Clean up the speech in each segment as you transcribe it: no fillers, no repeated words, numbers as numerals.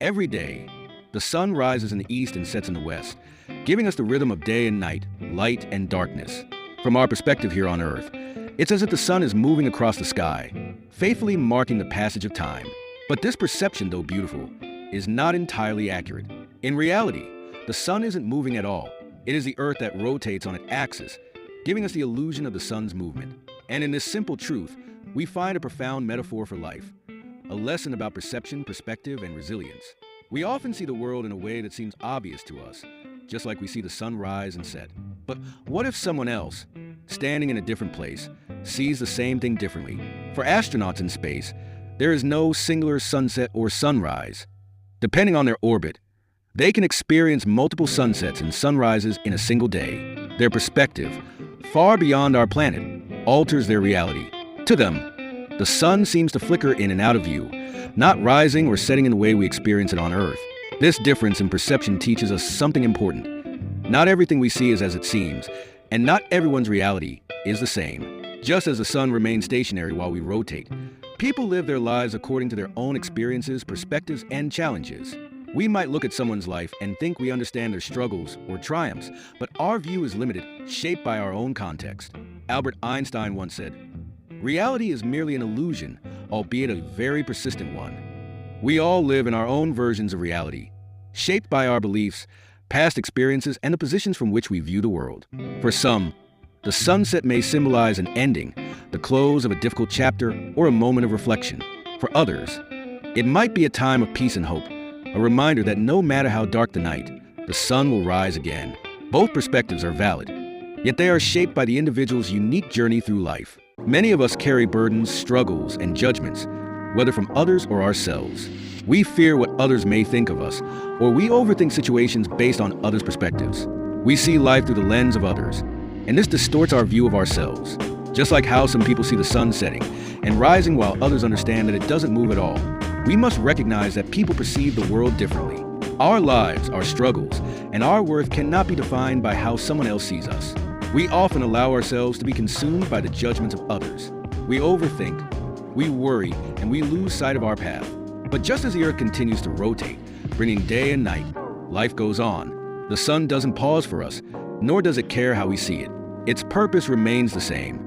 Every day, the sun rises in the east and sets in the west, giving us the rhythm of day and night, light and darkness. From our perspective here on Earth, it's as if the sun is moving across the sky, faithfully marking the passage of time. But this perception, though beautiful, is not entirely accurate. In reality, the sun isn't moving at all. It is the Earth that rotates on its axis, giving us the illusion of the sun's movement. And in this simple truth, we find a profound metaphor for life, a lesson about perception, perspective, and resilience. We often see the world in a way that seems obvious to us, just like we see the sun rise and set. But what if someone else, standing in a different place, sees the same thing differently? For astronauts in space, there is no singular sunset or sunrise. Depending on their orbit, they can experience multiple sunsets and sunrises in a single day. Their perspective, far beyond our planet, alters their reality. To them, the sun seems to flicker in and out of view, not rising or setting in the way we experience it on Earth. This difference in perception teaches us something important. Not everything we see is as it seems, and not everyone's reality is the same. Just as the sun remains stationary while we rotate, people live their lives according to their own experiences, perspectives, and challenges. We might look at someone's life and think we understand their struggles or triumphs, but our view is limited, shaped by our own context. Albert Einstein once said, "Reality is merely an illusion, albeit a very persistent one." We all live in our own versions of reality, shaped by our beliefs, past experiences, and the positions from which we view the world. For some, the sunset may symbolize an ending, the close of a difficult chapter, or a moment of reflection. For others, it might be a time of peace and hope, a reminder that no matter how dark the night, the sun will rise again. Both perspectives are valid, yet they are shaped by the individual's unique journey through life. Many of us carry burdens, struggles, and judgments, whether from others or ourselves. We fear what others may think of us, or we overthink situations based on others' perspectives. We see life through the lens of others, and this distorts our view of ourselves. Just like how some people see the sun setting and rising while others understand that it doesn't move at all, we must recognize that people perceive the world differently. Our lives, our struggles, and our worth cannot be defined by how someone else sees us. We often allow ourselves to be consumed by the judgments of others. We overthink, we worry, and we lose sight of our path. But just as the Earth continues to rotate, bringing day and night, life goes on. The sun doesn't pause for us, nor does it care how we see it. Its purpose remains the same: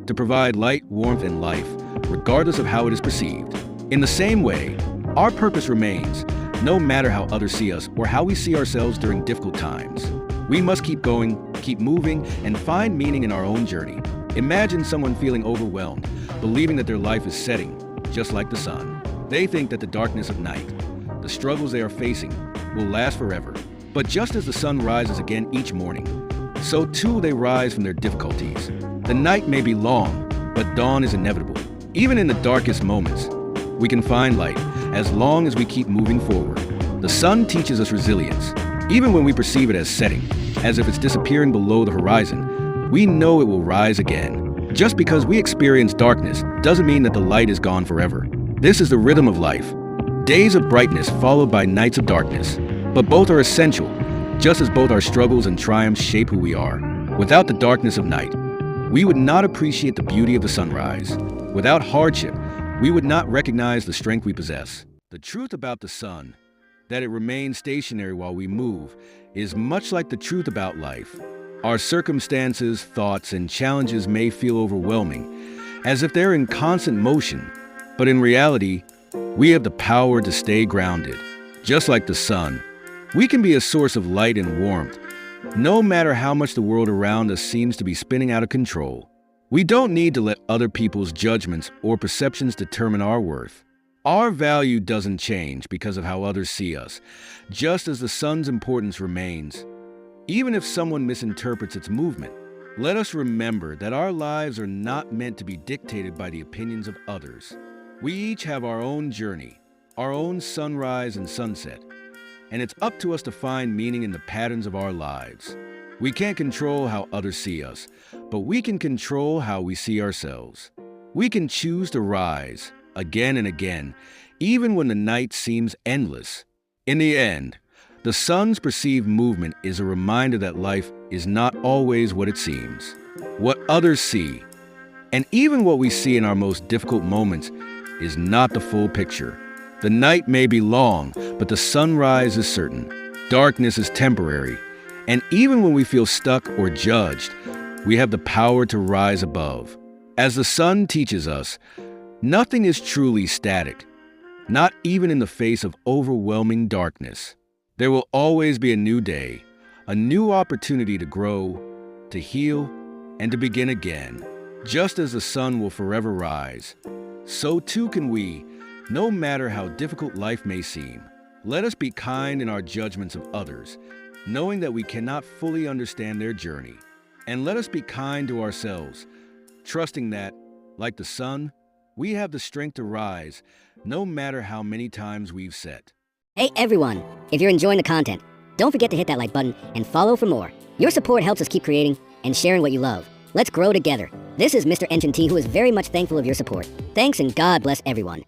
to provide light, warmth, and life, regardless of how it is perceived. In the same way, our purpose remains, no matter how others see us or how we see ourselves during difficult times. We must keep going, keep moving, and find meaning in our own journey. Imagine someone feeling overwhelmed, believing that their life is setting, just like the sun. They think that the darkness of night, the struggles they are facing, will last forever. But just as the sun rises again each morning, so too they rise from their difficulties. The night may be long, but dawn is inevitable. Even in the darkest moments, we can find light as long as we keep moving forward. The sun teaches us resilience. Even when we perceive it as setting, as if it's disappearing below the horizon, we know it will rise again. Just because we experience darkness doesn't mean that the light is gone forever. This is the rhythm of life. Days of brightness followed by nights of darkness. But both are essential, just as both our struggles and triumphs shape who we are. Without the darkness of night, we would not appreciate the beauty of the sunrise. Without hardship, we would not recognize the strength we possess. The truth about the sun, that it remains stationary while we move, is much like the truth about life. Our circumstances, thoughts, and challenges may feel overwhelming, as if they're in constant motion, but in reality, we have the power to stay grounded. Just like the sun, we can be a source of light and warmth, no matter how much the world around us seems to be spinning out of control. We don't need to let other people's judgments or perceptions determine our worth. Our value doesn't change because of how others see us, just as the sun's importance remains. Even if someone misinterprets its movement, let us remember that our lives are not meant to be dictated by the opinions of others. We each have our own journey, our own sunrise and sunset, and it's up to us to find meaning in the patterns of our lives. We can't control how others see us, but we can control how we see ourselves. We can choose to rise, again and again, even when the night seems endless. In the end, the sun's perceived movement is a reminder that life is not always what it seems. What others see, and even what we see in our most difficult moments, is not the full picture. The night may be long, but the sunrise is certain. Darkness is temporary. And even when we feel stuck or judged, we have the power to rise above. As the sun teaches us, nothing is truly static, not even in the face of overwhelming darkness. There will always be a new day, a new opportunity to grow, to heal, and to begin again. Just as the sun will forever rise, so too can we, no matter how difficult life may seem. Let us be kind in our judgments of others, knowing that we cannot fully understand their journey. And let us be kind to ourselves, trusting that, like the sun, we have the strength to rise, no matter how many times we've set. Hey everyone, if you're enjoying the content, don't forget to hit that like button and follow for more. Your support helps us keep creating and sharing what you love. Let's grow together. This is Mr. Engine T, who is very much thankful of your support. Thanks and God bless everyone.